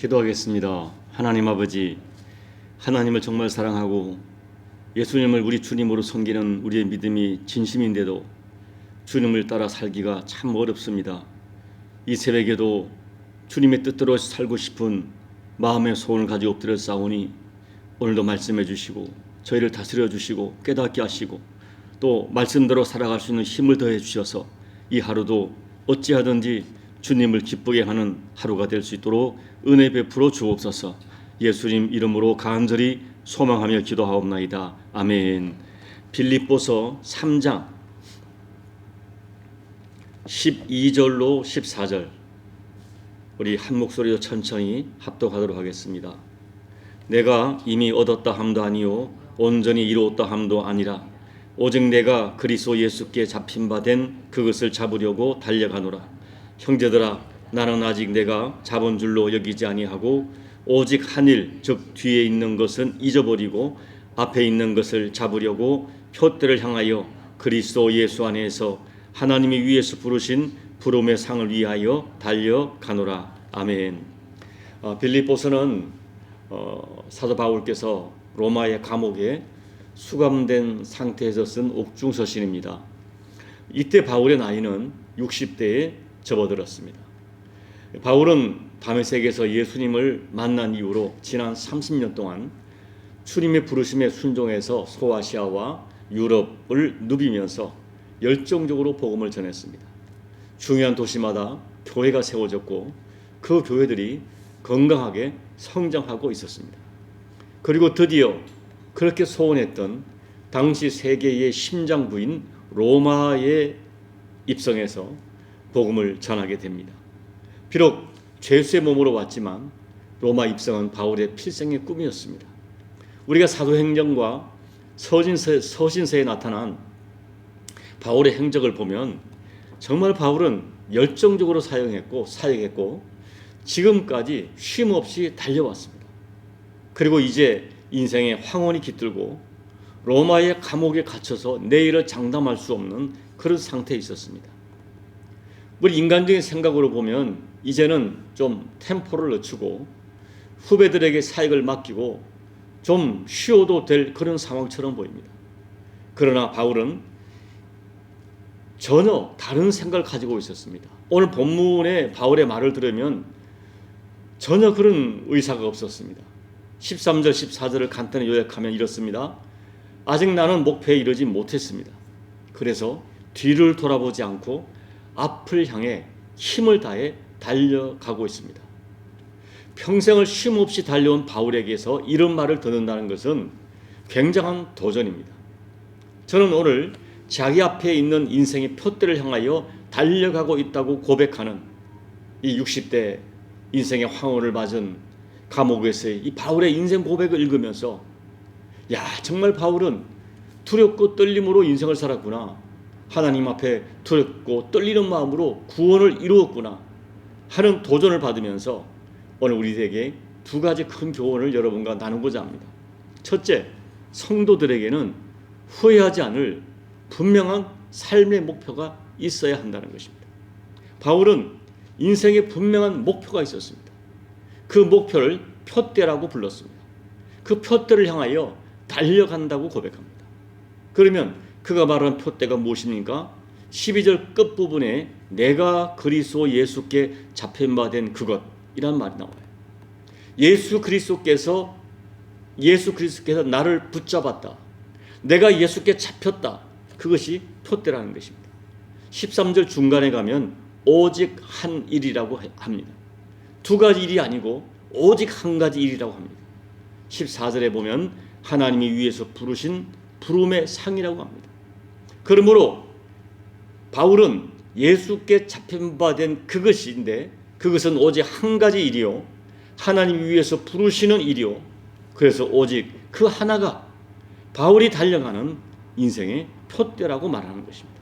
기도하겠습니다. 하나님 아버지, 하나님을 정말 사랑하고 예수님을 우리 주님으로 섬기는 우리의 믿음이 진심인데도 주님을 따라 살기가 참 어렵습니다. 이 새벽에도 주님의 뜻대로 살고 싶은 마음의 소원을 가지고 엎드려 싸우니 오늘도 말씀해 주시고 저희를 다스려 주시고 깨닫게 하시고 또 말씀대로 살아갈 수 있는 힘을 더해 주셔서 이 하루도 어찌하든지 주님을 기쁘게 하는 하루가 될 수 있도록 은혜 베풀어 주옵소서. 예수님 이름으로 간절히 소망하며 기도하옵나이다. 아멘. 빌립보서 3장 12절로 14절 우리 한 목소리로 천천히 합독하도록 하겠습니다. 내가 이미 얻었다 함도 아니요 온전히 이루었다 함도 아니라 오직 내가 그리스도 예수께 잡힌 바 된 그것을 잡으려고 달려가노라. 형제들아, 나는 아직 내가 잡은 줄로 여기지 아니하고 오직 한 일, 즉 뒤에 있는 것은 잊어버리고 앞에 있는 것을 잡으려고 표대를 향하여 그리스도 예수 안에서 하나님이 위에서 부르신 부름의 상을 위하여 달려가노라. 아멘. 빌립보서는 사도 바울께서 로마의 감옥에 수감된 상태에서 쓴 옥중서신입니다. 이때 바울의 나이는 60대에 접어들었습니다. 바울은 다메섹에서 예수님을 만난 이후로 지난 30년 동안 주님의 부르심에 순종해서 소아시아와 유럽을 누비면서 열정적으로 복음을 전했습니다. 중요한 도시마다 교회가 세워졌고 그 교회들이 건강하게 성장하고 있었습니다. 그리고 드디어 그렇게 소원했던 당시 세계의 심장부인 로마에 입성해서 복음을 전하게 됩니다. 비록 죄수의 몸으로 왔지만 로마 입성은 바울의 필생의 꿈이었습니다. 우리가 사도행전과 서신서에 나타난 바울의 행적을 보면 정말 바울은 열정적으로 사역했고 지금까지 쉼 없이 달려왔습니다. 그리고 이제 인생의 황혼이 깃들고 로마의 감옥에 갇혀서 내일을 장담할 수 없는 그런 상태에 있었습니다. 우리 인간적인 생각으로 보면 이제는 좀 템포를 늦추고 후배들에게 사역을 맡기고 좀 쉬어도 될 그런 상황처럼 보입니다. 그러나 바울은 전혀 다른 생각을 가지고 있었습니다. 오늘 본문의 바울의 말을 들으면 전혀 그런 의사가 없었습니다. 13절 14절을 간단히 요약하면 이렇습니다. 아직 나는 목표에 이르지 못했습니다. 그래서 뒤를 돌아보지 않고 앞을 향해 힘을 다해 달려가고 있습니다. 평생을 쉼 없이 달려온 바울에게서 이런 말을 듣는다는 것은 굉장한 도전입니다. 저는 오늘 자기 앞에 있는 인생의 표대를 향하여 달려가고 있다고 고백하는 이 60대 인생의 황혼을 맞은 감옥에서의 이 바울의 인생 고백을 읽으면서 야, 정말 바울은 두렵고 떨림으로 인생을 살았구나. 하나님 앞에 두렵고 떨리는 마음으로 구원을 이루었구나 하는 도전을 받으면서 오늘 우리에게 두 가지 큰 교훈을 여러분과 나누고자 합니다. 첫째, 성도들에게는 후회하지 않을 분명한 삶의 목표가 있어야 한다는 것입니다. 바울은 인생에 분명한 목표가 있었습니다. 그 목표를 표대라고 불렀습니다. 그 표대를 향하여 달려간다고 고백합니다. 그러면 그가 말한 표대가 무엇입니까? 12절 끝부분에 내가 그리스도 예수께 잡힌 바 된 그것이란 말이 나와요. 예수 그리스도께서 나를 붙잡았다. 내가 예수께 잡혔다. 그것이 표대라는 것입니다. 13절 중간에 가면 오직 한 일이라고 합니다. 두 가지 일이 아니고 오직 한 가지 일이라고 합니다. 14절에 보면 하나님이 위에서 부르신 부름의 상이라고 합니다. 그러므로 바울은 예수께 잡힌 바 된 그것인데 그것은 오직 한 가지 일이요 하나님이 위에서 부르시는 일이요 그래서 오직 그 하나가 바울이 달려가는 인생의 표대라고 말하는 것입니다.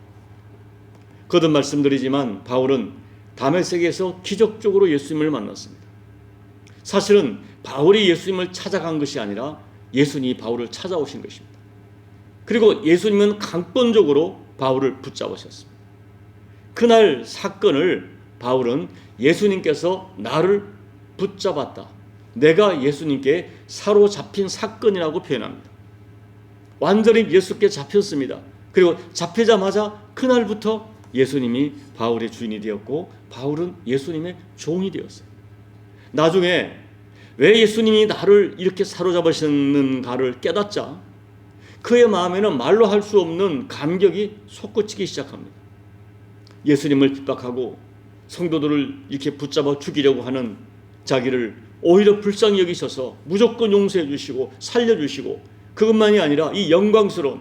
거듭 말씀드리지만 바울은 다메섹에서 기적적으로 예수님을 만났습니다. 사실은 바울이 예수님을 찾아간 것이 아니라 예수님이 바울을 찾아오신 것입니다. 그리고 예수님은 강권적으로 바울을 붙잡으셨습니다. 그날 사건을 바울은 예수님께서 나를 붙잡았다. 내가 예수님께 사로잡힌 사건이라고 표현합니다. 완전히 예수께 잡혔습니다. 그리고 잡히자마자 그날부터 예수님이 바울의 주인이 되었고 바울은 예수님의 종이 되었어요. 나중에 왜 예수님이 나를 이렇게 사로잡으셨는가를 깨닫자 그의 마음에는 말로 할 수 없는 감격이 솟구치기 시작합니다. 예수님을 핍박하고 성도들을 이렇게 붙잡아 죽이려고 하는 자기를 오히려 불쌍히 여기셔서 무조건 용서해 주시고 살려주시고, 그것만이 아니라 이 영광스러운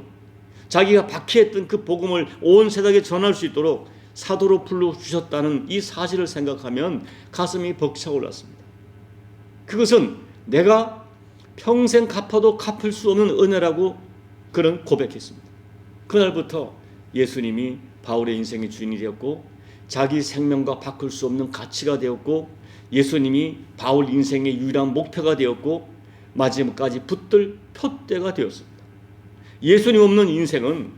자기가 박해했던 그 복음을 온 세상에 전할 수 있도록 사도로 불러주셨다는 이 사실을 생각하면 가슴이 벅차올랐습니다. 그것은 내가 평생 갚아도 갚을 수 없는 은혜라고 그는 고백했습니다. 그날부터 예수님이 바울의 인생의 주인이 되었고 자기 생명과 바꿀 수 없는 가치가 되었고 예수님이 바울 인생의 유일한 목표가 되었고 마지막까지 붙들 표대가 되었습니다. 예수님 없는 인생은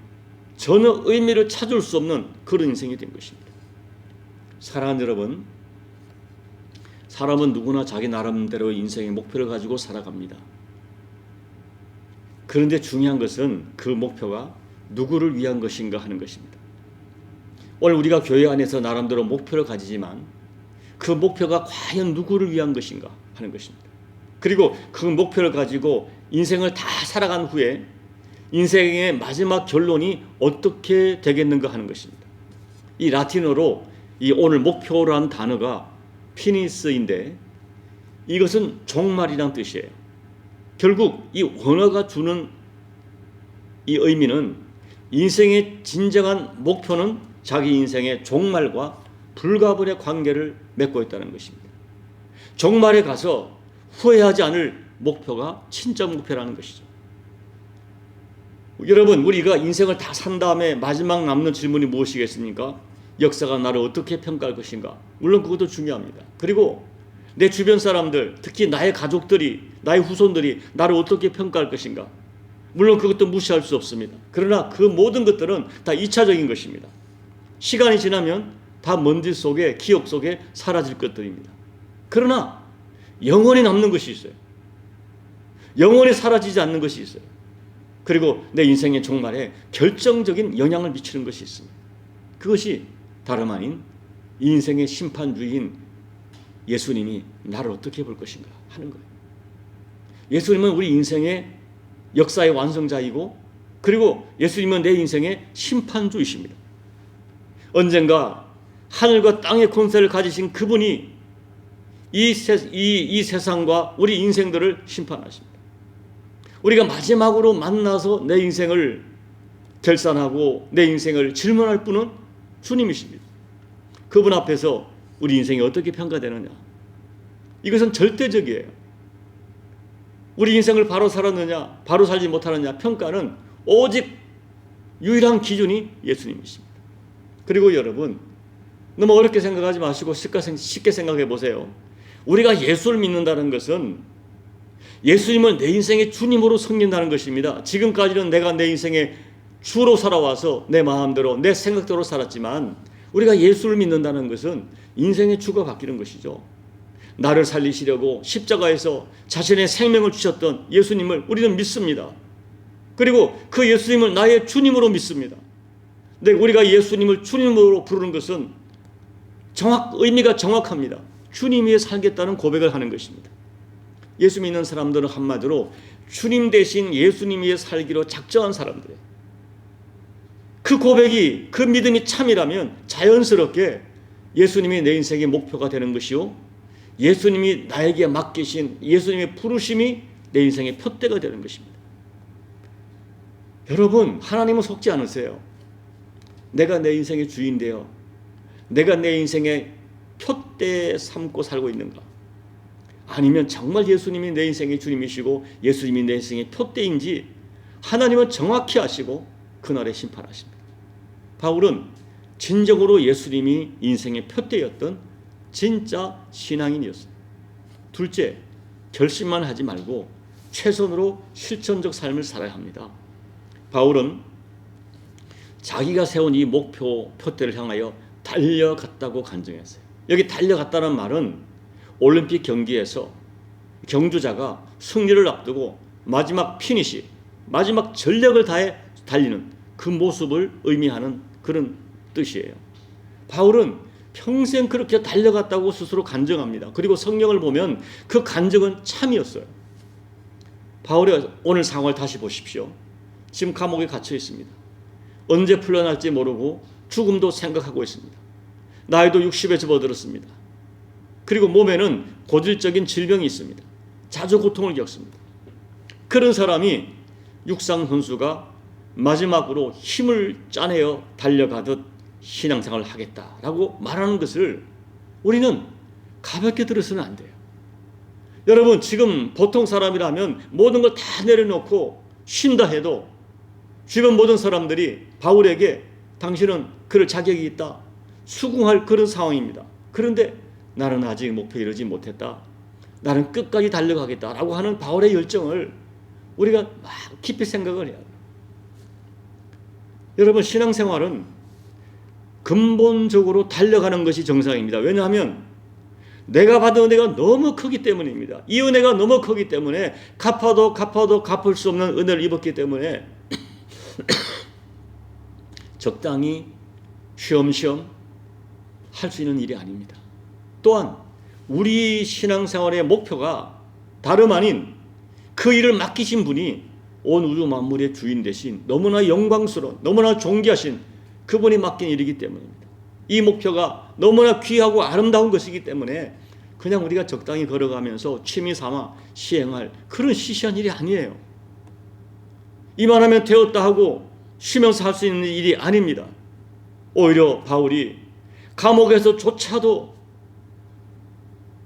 전혀 의미를 찾을 수 없는 그런 인생이 된 것입니다. 사랑하는 여러분, 사람은 누구나 자기 나름대로 인생의 목표를 가지고 살아갑니다. 그런데 중요한 것은 그 목표가 누구를 위한 것인가 하는 것입니다. 오늘 우리가 교회 안에서 나름대로 목표를 가지지만 그 목표가 과연 누구를 위한 것인가 하는 것입니다. 그리고 그 목표를 가지고 인생을 다 살아간 후에 인생의 마지막 결론이 어떻게 되겠는가 하는 것입니다. 이 라틴어로 이 오늘 목표라는 단어가 피니스인데 이것은 종말이란 뜻이에요. 결국 이 원어가 주는 이 의미는 인생의 진정한 목표는 자기 인생의 종말과 불가분의 관계를 맺고 있다는 것입니다. 종말에 가서 후회하지 않을 목표가 진짜 목표라는 것이죠. 여러분, 우리가 인생을 다 산 다음에 마지막 남는 질문이 무엇이겠습니까? 역사가 나를 어떻게 평가할 것인가? 물론 그것도 중요합니다. 그리고 내 주변 사람들, 특히 나의 가족들이, 나의 후손들이 나를 어떻게 평가할 것인가? 물론 그것도 무시할 수 없습니다. 그러나 그 모든 것들은 다 2차적인 것입니다. 시간이 지나면 다 먼지 속에, 기억 속에 사라질 것들입니다. 그러나 영원히 남는 것이 있어요. 영원히 사라지지 않는 것이 있어요. 그리고 내 인생의 종말에 결정적인 영향을 미치는 것이 있습니다. 그것이 다름 아닌 인생의 심판주인 예수님이 나를 어떻게 볼 것인가 하는 거예요. 예수님은 우리 인생의 역사의 완성자이고 그리고 예수님은 내 인생의 심판주이십니다. 언젠가 하늘과 땅의 권세를 가지신 그분이 이 세상과 우리 인생들을 심판하십니다. 우리가 마지막으로 만나서 내 인생을 결산하고 내 인생을 질문할 분은 주님이십니다. 그분 앞에서 우리 인생이 어떻게 평가되느냐, 이것은 절대적이에요. 우리 인생을 바로 살았느냐 바로 살지 못하느냐 평가는 오직 유일한 기준이 예수님이십니다. 그리고 여러분, 너무 어렵게 생각하지 마시고 쉽게 생각해 보세요. 우리가 예수를 믿는다는 것은 예수님을 내 인생의 주님으로 섬긴다는 것입니다. 지금까지는 내가 내 인생의 주로 살아와서 내 마음대로 내 생각대로 살았지만 우리가 예수를 믿는다는 것은 인생의 주가 바뀌는 것이죠. 나를 살리시려고 십자가에서 자신의 생명을 주셨던 예수님을 우리는 믿습니다. 그리고 그 예수님을 나의 주님으로 믿습니다. 근데 우리가 예수님을 주님으로 부르는 것은 의미가 정확합니다. 주님 위에 살겠다는 고백을 하는 것입니다. 예수 믿는 사람들은 한마디로 주님 대신 예수님 위에 살기로 작정한 사람들이에요. 그 고백이, 그 믿음이 참이라면 자연스럽게 예수님이 내 인생의 목표가 되는 것이요, 예수님이 나에게 맡기신 예수님의 부르심이 내 인생의 표대가 되는 것입니다. 여러분, 하나님은 속지 않으세요. 내가 내 인생의 주인되어 내가 내 인생의 표대 삼고 살고 있는가? 아니면 정말 예수님이 내 인생의 주님이시고 예수님이 내 인생의 표대인지 하나님은 정확히 아시고 그날에 심판하십니다. 바울은 진정으로 예수님이 인생의 표대였던 진짜 신앙인이었어요. 둘째, 결심만 하지 말고 최선으로 실천적 삶을 살아야 합니다. 바울은 자기가 세운 이 목표 표대를 향하여 달려갔다고 간증했어요. 여기 달려갔다는 말은 올림픽 경기에서 경주자가 승리를 앞두고 마지막 피니시, 마지막 전력을 다해 달리는 그 모습을 의미하는 그런 뜻이에요. 바울은 평생 그렇게 달려갔다고 스스로 간증합니다. 그리고 성경을 보면 그 간증은 참이었어요. 바울의 오늘 상황을 다시 보십시오. 지금 감옥에 갇혀 있습니다. 언제 풀려날지 모르고 죽음도 생각하고 있습니다. 나이도 60에 접어들었습니다. 그리고 몸에는 고질적인 질병이 있습니다. 자주 고통을 겪습니다. 그런 사람이 육상 선수가 마지막으로 힘을 짜내어 달려가듯 신앙생활을 하겠다라고 말하는 것을 우리는 가볍게 들어서는 안 돼요. 여러분, 지금 보통 사람이라면 모든 걸 다 내려놓고 쉰다 해도 주변 모든 사람들이 바울에게 당신은 그럴 자격이 있다, 수긍할 그런 상황입니다. 그런데 나는 아직 목표에 이르지 못했다, 나는 끝까지 달려가겠다라고 하는 바울의 열정을 우리가 막 깊이 생각을 해야 돼요. 여러분, 신앙생활은 근본적으로 달려가는 것이 정상입니다. 왜냐하면 내가 받은 은혜가 너무 크기 때문입니다. 이 은혜가 너무 크기 때문에 갚아도 갚을 수 없는 은혜를 입었기 때문에 적당히 쉬엄쉬엄 할 수 있는 일이 아닙니다. 또한 우리 신앙생활의 목표가 다름 아닌 그 일을 맡기신 분이 온 우주 만물의 주인 되신 너무나 영광스러운, 너무나 존귀하신 그분이 맡긴 일이기 때문입니다. 이 목표가 너무나 귀하고 아름다운 것이기 때문에 그냥 우리가 적당히 걸어가면서 취미 삼아 시행할 그런 시시한 일이 아니에요. 이만하면 되었다 하고 쉬면서 할 수 있는 일이 아닙니다. 오히려 바울이 감옥에서조차도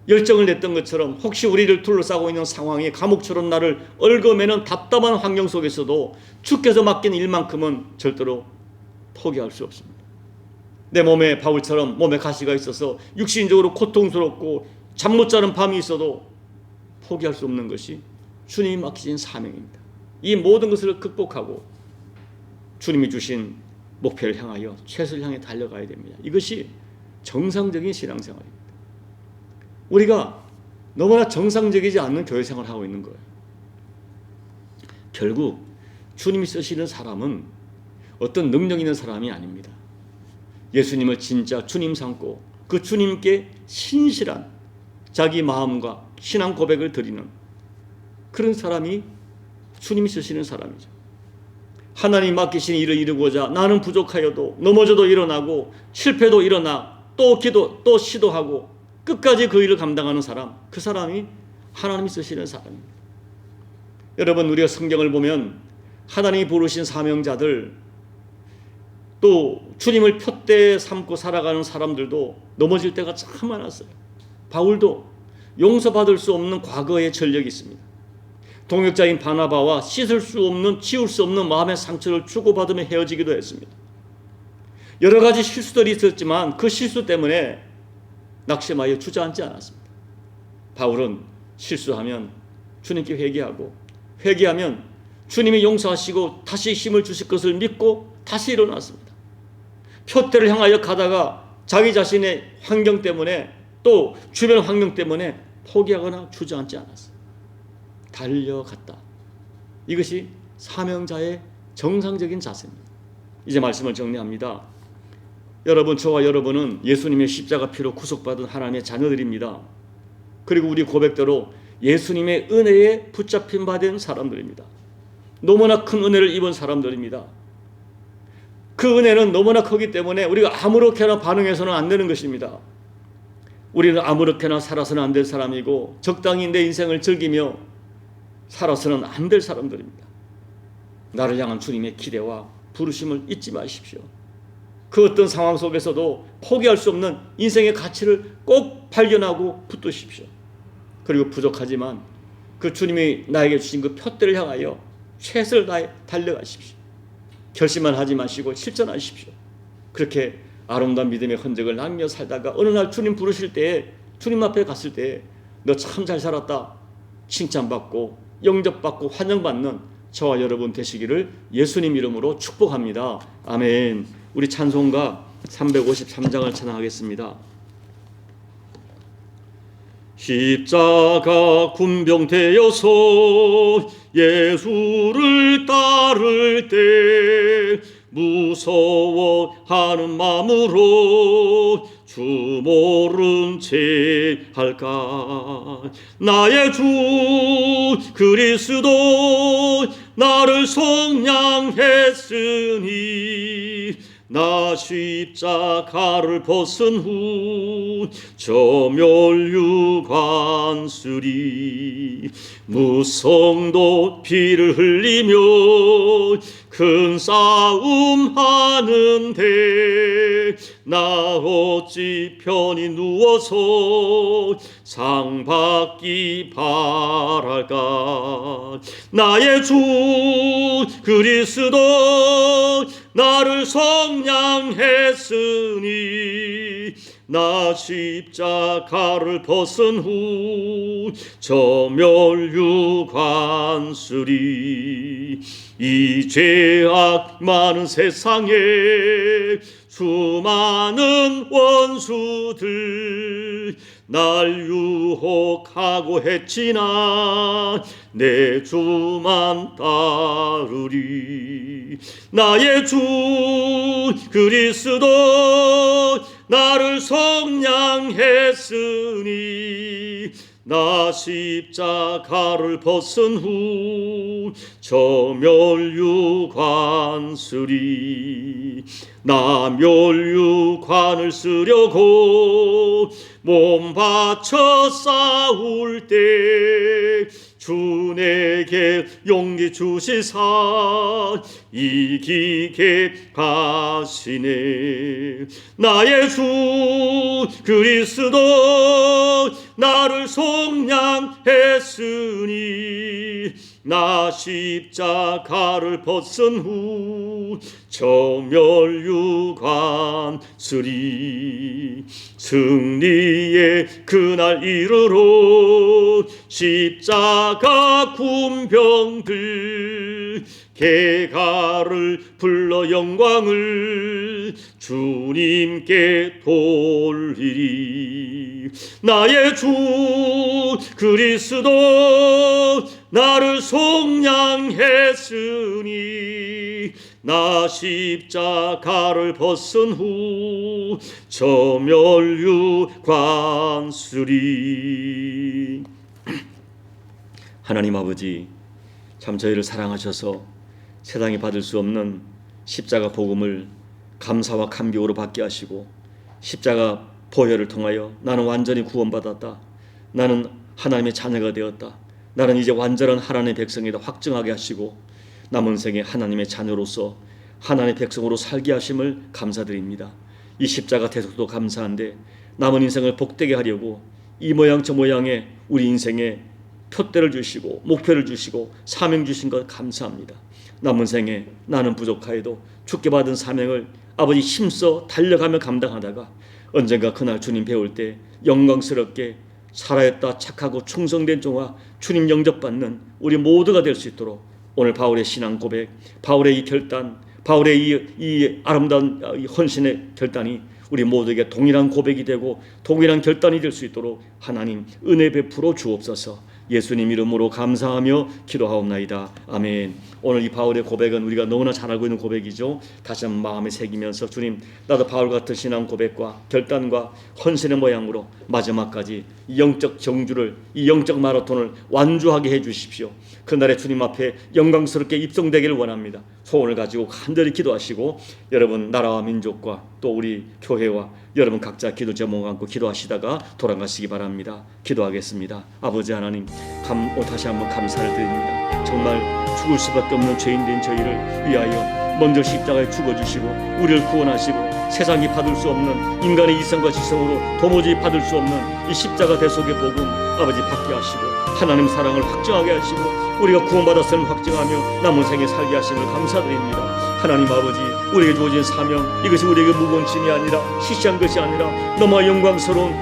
열정을 냈던 것처럼 혹시 우리를 둘러싸고 있는 상황이 감옥처럼 나를 얽어매는 답답한 환경 속에서도 주께서 맡긴 일만큼은 절대로 포기할 수 없습니다. 내 몸에 바울처럼 몸에 가시가 있어서 육신적으로 고통스럽고 잠 못 자는 밤이 있어도 포기할 수 없는 것이 주님이 맡기신 사명입니다. 이 모든 것을 극복하고 주님이 주신 목표를 향하여 최선을 향해 달려가야 됩니다. 이것이 정상적인 신앙생활입니다. 우리가 너무나 정상적이지 않는 교회생활을 하고 있는 거예요. 결국 주님이 쓰시는 사람은 어떤 능력 있는 사람이 아닙니다. 예수님을 진짜 주님 삼고 그 주님께 신실한 자기 마음과 신앙 고백을 드리는 그런 사람이 주님이 쓰시는 사람이죠. 하나님 맡기신 일을 이루고자 나는 부족하여도 넘어져도 일어나고 실패도 일어나 또 기도 또 시도하고 끝까지 그 일을 감당하는 사람, 그 사람이 하나님이 쓰시는 사람입니다. 여러분, 우리가 성경을 보면 하나님이 부르신 사명자들, 또 주님을 푯대 삼고 살아가는 사람들도 넘어질 때가 참 많았어요. 바울도 용서받을 수 없는 과거의 전력이 있습니다. 동역자인 바나바와 씻을 수 없는, 지울 수 없는 마음의 상처를 주고받으며 헤어지기도 했습니다. 여러 가지 실수들이 있었지만 그 실수 때문에 낙심하여 주저앉지 않았습니다. 바울은 실수하면 주님께 회개하고, 회개하면 주님이 용서하시고 다시 힘을 주실 것을 믿고 다시 일어났습니다. 표대를 향하여 가다가 자기 자신의 환경 때문에 또 주변 환경 때문에 포기하거나 주저앉지 않았어요. 달려갔다. 이것이 사명자의 정상적인 자세입니다. 이제 말씀을 정리합니다. 여러분, 저와 여러분은 예수님의 십자가 피로 구속받은 하나님의 자녀들입니다. 그리고 우리 고백대로 예수님의 은혜에 붙잡힌 바 된 사람들입니다. 너무나 큰 은혜를 입은 사람들입니다. 그 은혜는 너무나 크기 때문에 우리가 아무렇게나 반응해서는 안 되는 것입니다. 우리는 아무렇게나 살아서는 안 될 사람이고 적당히 내 인생을 즐기며 살아서는 안 될 사람들입니다. 나를 향한 주님의 기대와 부르심을 잊지 마십시오. 그 어떤 상황 속에서도 포기할 수 없는 인생의 가치를 꼭 발견하고 붙드십시오. 그리고 부족하지만 그 주님이 나에게 주신 그 표대를 향하여 최선을 다해 달려가십시오. 결심만 하지 마시고 실천하십시오. 그렇게 아름다운 믿음의 흔적을 남겨 살다가 어느 날 주님 부르실 때에, 주님 앞에 갔을 때에 너 참 잘 살았다 칭찬받고 영접받고 환영받는 저와 여러분 되시기를 예수님 이름으로 축복합니다. 아멘. 우리 찬송가 353장을 찬양하겠습니다. 십자가 군병되어서 예수를 따를 때 무서워하는 마음으로 주 모른 채 할까. 나의 주 그리스도 나를 속량했으니 나 십자가를 벗은 후 저 멸류관 쓰리. 무성도 피를 흘리며 큰 싸움 하는데 나 어찌 편히 누워서 상 받기 바랄까. 나의 주 그리스도 나를 속량했으니 나 십자가를 벗은 후 저 멸류관 쓰리. 이 죄악 많은 세상에 수많은 원수들 날 유혹하고 했지나 내 주만 따르리. 나의 주 그리스도 나를 속량했으니 나 십자가를 벗은 후 저 멸류관 쓰리. 나 멸류관을 쓰려고 몸 바쳐 싸울 때 주 내게 용기 주시사 이기게 하시네. 나의 주 그리스도 나를 속량했으니 나 십자가를 벗은 후 저 멸류관 쓰리. 승리의 그날 이르러 십자가 군병들 개가를 불러 영광을 주님께 돌리리. 나의 주 그리스도 나를 속량했으니 나 십자가를 벗은 후 저 멸류관 쓰리. 하나님 아버지, 참 저희를 사랑하셔서 세상이 받을 수 없는 십자가 복음을 감사와 감격으로 받게 하시고 십자가 보혈을 통하여 나는 완전히 구원받았다, 나는 하나님의 자녀가 되었다, 나는 이제 완전한 하나님의 백성이다 확증하게 하시고 남은 생에 하나님의 자녀로서 하나님의 백성으로 살게 하심을 감사드립니다. 이 십자가 대속도 감사한데 남은 인생을 복되게 하려고 이 모양 저 모양의 우리 인생에 표대를 주시고 목표를 주시고 사명 주신 것 감사합니다. 남은 생에 나는 부족하여도 주께 받은 사명을 아버지 힘써 달려가며 감당하다가 언젠가 그날 주님 배울 때 영광스럽게 살아있다 착하고 충성된 종아 주님 영접받는 우리 모두가 될 수 있도록 오늘 바울의 신앙 고백, 바울의 이 결단, 바울의 이 아름다운 헌신의 결단이 우리 모두에게 동일한 고백이 되고 동일한 결단이 될 수 있도록 하나님 은혜 베풀어 주옵소서. 예수님 이름으로 감사하며 기도하옵나이다. 아멘. 오늘 이 바울의 고백은 우리가 너무나 잘 알고 있는 고백이죠. 다시 한번 마음에 새기면서 주님, 나도 바울 같은 신앙 고백과 결단과 헌신의 모양으로 마지막까지 이 영적 정주를, 이 영적 마라톤을 완주하게 해주십시오. 그날의 주님 앞에 영광스럽게 입성되기를 원합니다. 소원을 가지고 간절히 기도하시고 여러분 나라와 민족과 또 우리 교회와 여러분 각자 기도 제목 안고 기도하시다가 돌아가시기 바랍니다. 기도하겠습니다. 아버지 하나님, 다시 한번 감사를 드립니다. 정말 죽을 수밖에 없는 죄인된 저희를 위하여 먼저 십자가에 죽어주시고 우리를 구원하시고 세상이 받을 수 없는 인간의 이성과 지성으로 도무지 받을 수 없는 이 십자가 대속의 복음 아버지 받게 하시고 하나님 사랑을 확증하게 하시고 우리가 구원받았음을 확증하며 남은 생에 살게 하심을 감사드립니다. 하나님 아버지, 우리에게 주어진 사명, 이것이 우리에게 무거운 짐이 아니라 시시한 것이 아니라 너무 영광스러운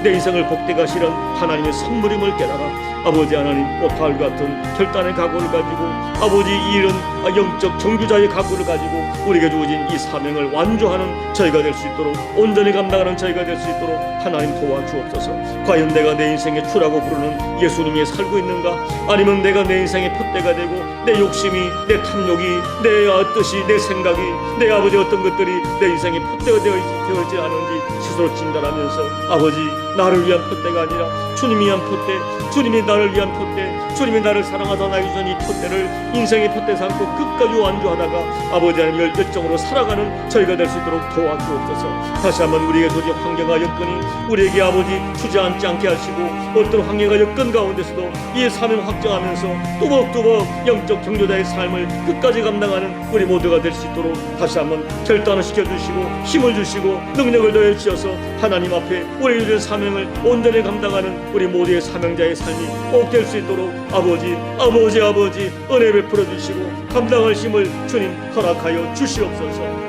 내 인생을 복되게 하시는 하나님의 선물임을 깨달아 아버지 하나님, 바울 같은 결단의 각오를 가지고 아버지 이 일은 영적 경주자의 각오를 가지고 우리에게 주어진 이 사명을 완주하는 저희가 될 수 있도록, 온전히 감당하는 저희가 될 수 있도록 하나님 도와주옵소서. 과연 내가 내 인생의 주라고 부르는 예수님이 살고 있는가? 아니면 내가 내 인생의 푯대가 되고 내 욕심이, 내 탐욕이, 내 뜻이, 내 생각이, 내 아버지 어떤 것들이 내 인생의 푯대가 되어있지 않은지 스스로 진단하면서, 아버지 나를 위한 푯대가 아니라 주님이 위한 푯대, 주님이 나를 위한 푯대, 주님이 나를 사랑하다 나에게 주신 이 푯대를 인생의 푯대 삼고 끝까지 완주하다가 아버지 하나님 열정으로 살아가는 저희가 될 수 있도록 도와주옵소서. 다시 한번 우리에게 도저히 환경과 여건이 우리에게 아버지 주저앉지 않게 하시고, 어떤 환경과 여건 가운데서도 이 사명 확정하면서 뚜벅뚜벅 영적 경조자의 삶을 끝까지 감당하는 우리 모두가 될 수 있도록 다시 한번 결단을 시켜주시고 힘을 주시고 능력을 더해 주셔서 하나님 앞에 우리의 주신 사명을 온전히 감당하는 우리 모두의 사명자의 삶이 꼭 될 수 있도록 아버지 은혜 베풀어 주시고 감당할 힘을 주님 허락하여 주시옵소서.